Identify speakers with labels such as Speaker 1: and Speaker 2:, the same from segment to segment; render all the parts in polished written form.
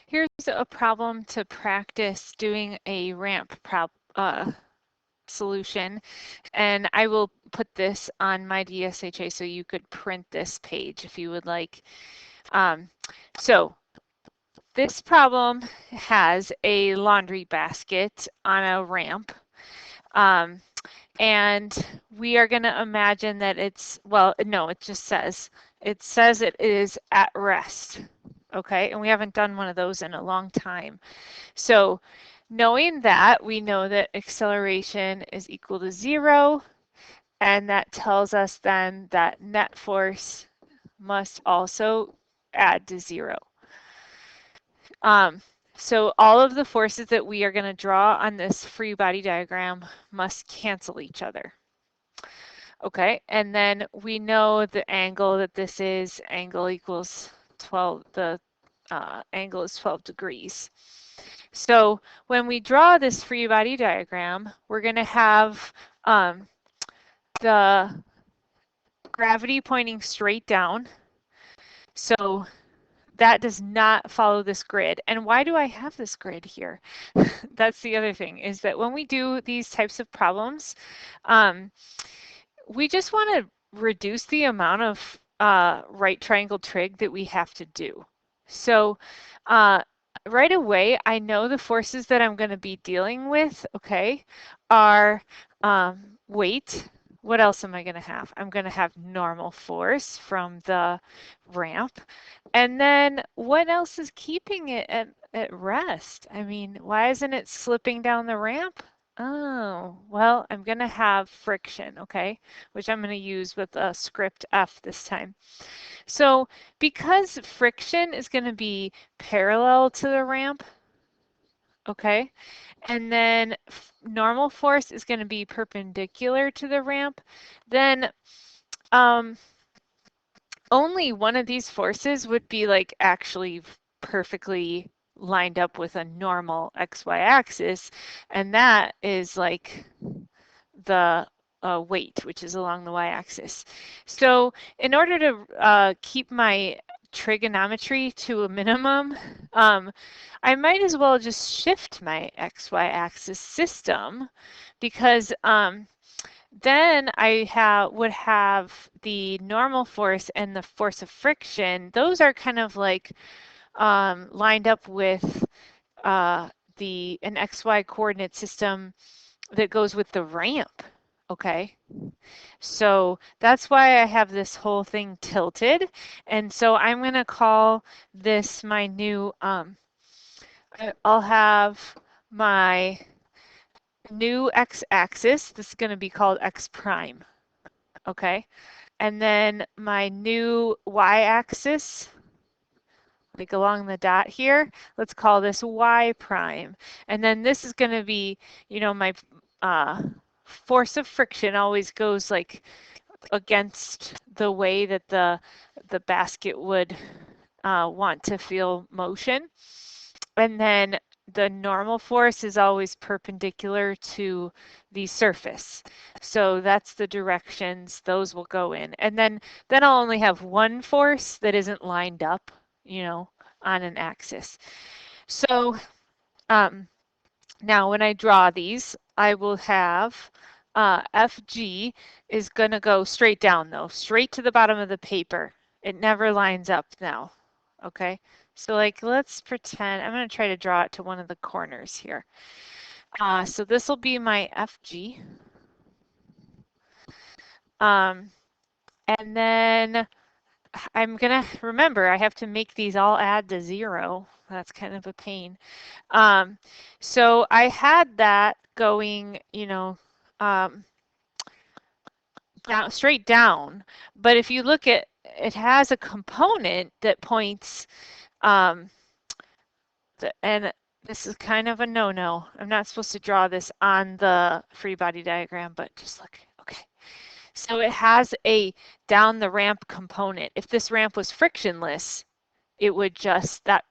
Speaker 1: Here's a problem to practice doing a ramp solution, and I will put this on my DSHA so you could print this page if you would like. So this problem has a laundry basket on a ramp. And we are going to imagine that it's, well, no, it says it is at rest. Okay, and we haven't done one of those in a long time. So knowing that, we know that acceleration is equal to 0, and that tells us then that net force must also add to 0. So all of the forces that we are going to draw on this free body diagram must cancel each other. Okay, and then we know the angle that this is, angle equals 12, the angle is 12 degrees. So when we draw this free body diagram, we're going to have the gravity pointing straight down. So that does not follow this grid. And why do I have this grid here? That's the other thing, is that when we do these types of problems, we just want to reduce the amount of right triangle trig that we have to do. So right away, I know the forces that I'm going to be dealing with, okay, are weight. What else am I going to have? I'm going to have normal force from the ramp. And then what else is keeping it at rest? I mean, why isn't it slipping down the ramp? Oh, well, I'm going to have friction, okay, which I'm going to use with a script F this time. So because friction is going to be parallel to the ramp, okay, and then normal force is going to be perpendicular to the ramp, then only one of these forces would be like actually perfectly lined up with a normal XY axis, and that is like the weight, which is along the y-axis. So in order to keep my trigonometry to a minimum, I might as well just shift my XY axis system, because then I would have the normal force and the force of friction. Those are kind of like lined up with an XY coordinate system that goes with the ramp. Okay, so that's why I have this whole thing tilted. And so I'm going to call this my new, I'll have my new x-axis. This is going to be called x prime. Okay, and then my new y-axis, like along the dot here, let's call this y prime. And then this is going to be, you know, my force of friction always goes like against the way that the basket would want to feel motion. And then the normal force is always perpendicular to the surface. So that's the directions those will go in. And then I'll only have one force that isn't lined up, you know, on an axis. So now when I draw these, I will have FG is going to go straight down though, straight to the bottom of the paper. It never lines up now, okay? So like, let's pretend, I'm going to try to draw it to one of the corners here. So this will be my FG. And then I'm going to, remember, I have to make these all add to 0. That's kind of a pain. So I had that going, you know, down, straight down. But if you look at, it has a component that points, and this is kind of a no-no. I'm not supposed to draw this on the free body diagram, but just look, okay. So it has a down the ramp component. If this ramp was frictionless, it would just, that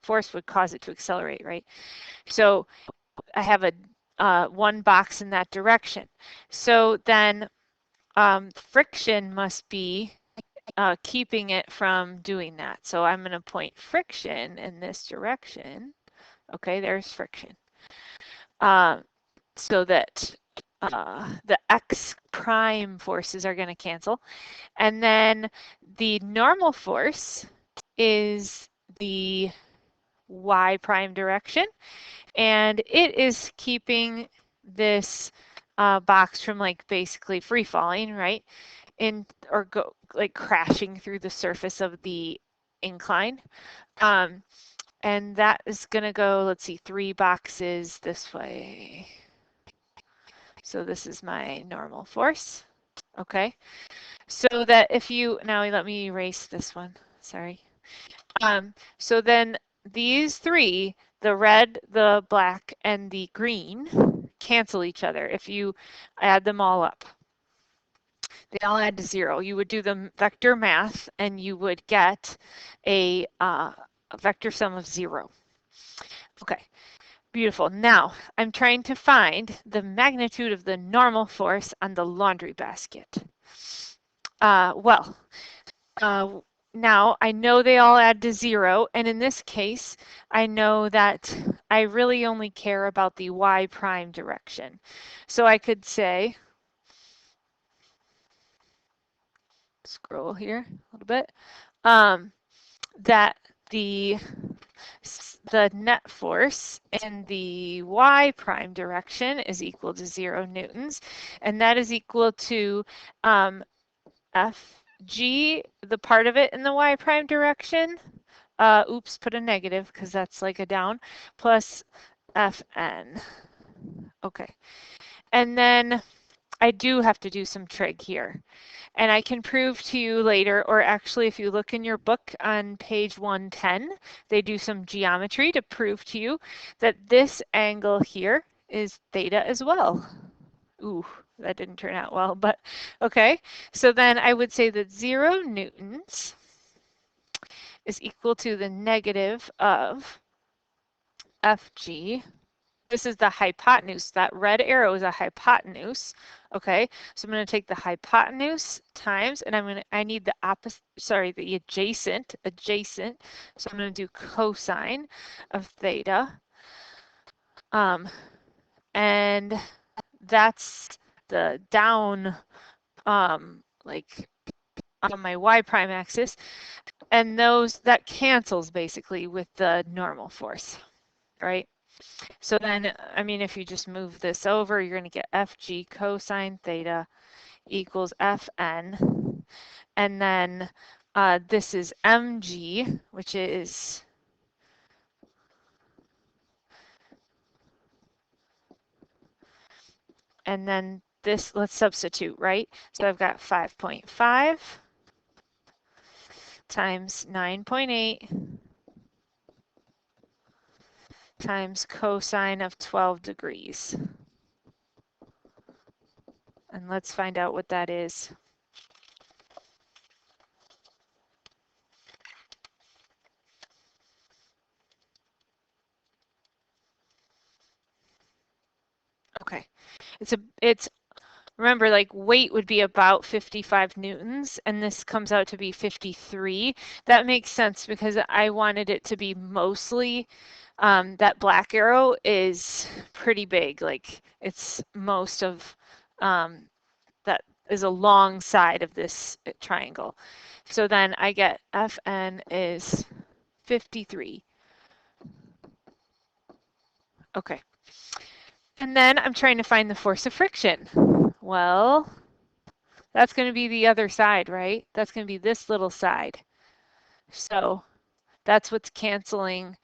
Speaker 1: force would cause it to accelerate, right? So I have a one box in that direction. So then friction must be keeping it from doing that. So I'm going to point friction in this direction. Okay, there's friction. So that the x prime forces are going to cancel. And then the normal force is the y prime direction. And it is keeping this box from like basically free falling, right? Or go like crashing through the surface of the incline. And that is going to go, let's see, 3 boxes this way. So this is my normal force. Okay. So that if you, now let me erase this one. Sorry. So then these 3, the red, the black, and the green, cancel each other if you add them all up. They all add to 0. You would do the vector math and you would get a vector sum of 0. Okay, beautiful. Now I'm trying to find the magnitude of the normal force on the laundry basket. Now I know they all add to 0, and in this case, I know that I really only care about the y prime direction. So I could say, scroll here a little bit, that the net force in the y prime direction is equal to 0 newtons, and that is equal to Fg, the part of it in the y prime direction, oops, put a negative because that's like a down, plus Fn. Okay, and then I do have to do some trig here. And I can prove to you later, or actually if you look in your book on page 110, they do some geometry to prove to you that this angle here is theta as well. Ooh, that didn't turn out well, but okay. So then I would say that 0 newtons is equal to the negative of Fg. This is the hypotenuse. That red arrow is a hypotenuse. Okay, so I'm going to take the hypotenuse times, and I need the opposite, sorry, the adjacent. So I'm going to do cosine of theta. And that's the down, like on my y prime axis. And that cancels basically with the normal force, right? So then, I mean, if you just move this over, you're going to get Fg cosine theta equals Fn. And then this is Mg, which is and then this, let's substitute, right? So I've got 5.5 times 9.8 times cosine of 12 degrees. And let's find out what that is. Okay, it's remember, like weight would be about 55 newtons, and this comes out to be 53. That makes sense because I wanted it to be mostly, that black arrow is pretty big. Like it's most of, that is a long side of this triangle. So then I get Fn is 53. Okay. And then I'm trying to find the force of friction. Well, that's going to be the other side, right? That's going to be this little side. So that's what's canceling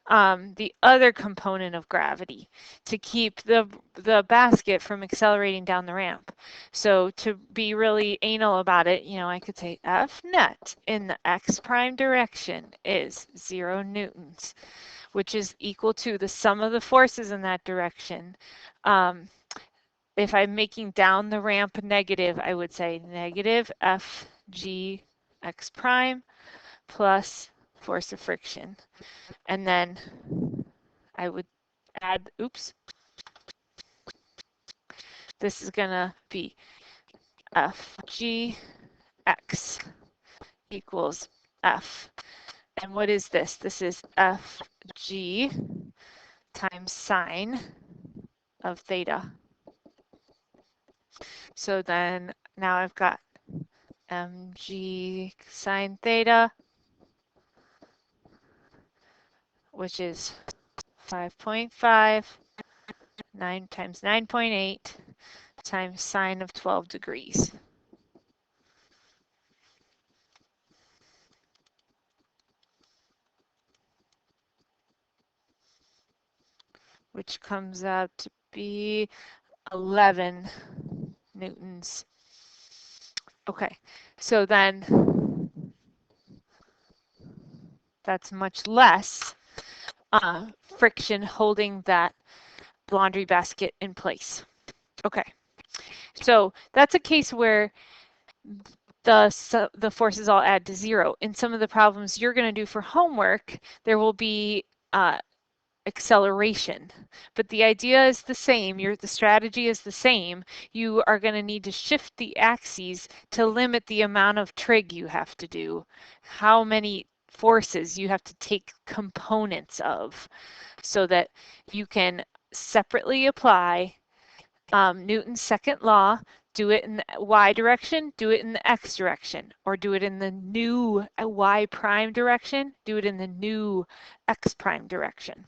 Speaker 1: the other component of gravity to keep the basket from accelerating down the ramp. So to be really anal about it, you know, I could say F net in the x prime direction is 0 newtons, which is equal to the sum of the forces in that direction. If I'm making down the ramp negative, I would say negative Fg x prime plus force of friction. And then I would add, oops, this is going to be Fg x equals F. And what is this? This is FG times sine of theta. So then now I've got mg sine theta, which is 5.5, 9 times 9.8 times sine of 12 degrees. Which comes out to be 11 newtons. Okay, so then that's much less friction holding that laundry basket in place. Okay, so that's a case where the forces all add to zero. In some of the problems you're going to do for homework, there will be acceleration, but the idea is the same. The strategy is the same. You are going to need to shift the axes to limit the amount of trig you have to do, how many forces you have to take components of, so that you can separately apply Newton's second law, do it in the y direction, do it in the x direction, or do it in the new y prime direction, do it in the new x prime direction.